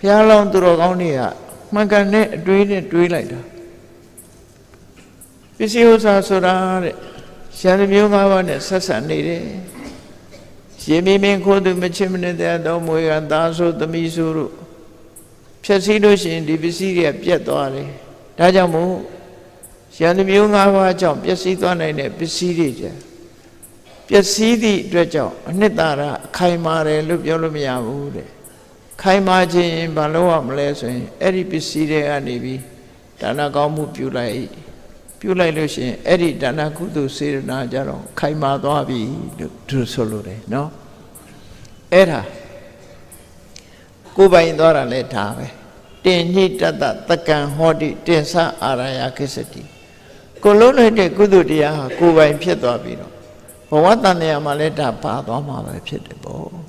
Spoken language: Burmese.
ဘုရားလောင်းသူတော်ကောင်းတွေကမှန်ကန်တဲ့အတွေးနဲ့တွေးလိုက်တာပစ္စည်းဥစ္စာဆိုတာတဲ့ရန်မျိုး၅ပါးနဲ့ဆက်ဆံနေတယ်ရေမင်းမင်းခိုးသူမချစ်မနစ်တဲ့တော်မွေကသားဆိုသမီးဆိုတို့ဖြည့်ဆည်းလို့ရှိရင်ဒီပစ္စည်းတွေကပြတ်သွားတယ်ဒါကြောင့်မို့ရန်မျိုး၅ပါးကြောင့်ပျက်စီးသွားနိုင်တဲ့ပစ္စည်းတွေကြပျက်စီးသည့်အတွက်ကြောင့်အနှစ်သာရအခိုင်မာတယ်လို့ပြောလို့မရဘူးတဲ့ခိုင်မာခြင်းဘာလို့ရမလဲဆိုရင်အဲ့ဒီပစ္စည်းတွေကနေပြီးဒါနကောင်းမှုပြုလိုက်လို့ရှိရင်အဲ့ဒီဒါနကုသိုလ်စေတနာကြတော့ခိုင်မာသွားပြီလို့သူဆိုလို့တယ်နော်အဲ့ဒါကိုယ်ပိုင်သွားတာလဲဒါပဲတင်ညိတတသကံဟောတိတင်စအာရယခိစတိကိုလုံးလိုက်တဲ့ကုသိုလ်တရားဟာကိုယ်ပိုင်ဖြစ်သွားပြီတော့ဘဝတန်တရားမှာလဲဒါပါသွားမှာပဲဖြစ်တယ်ပေါ့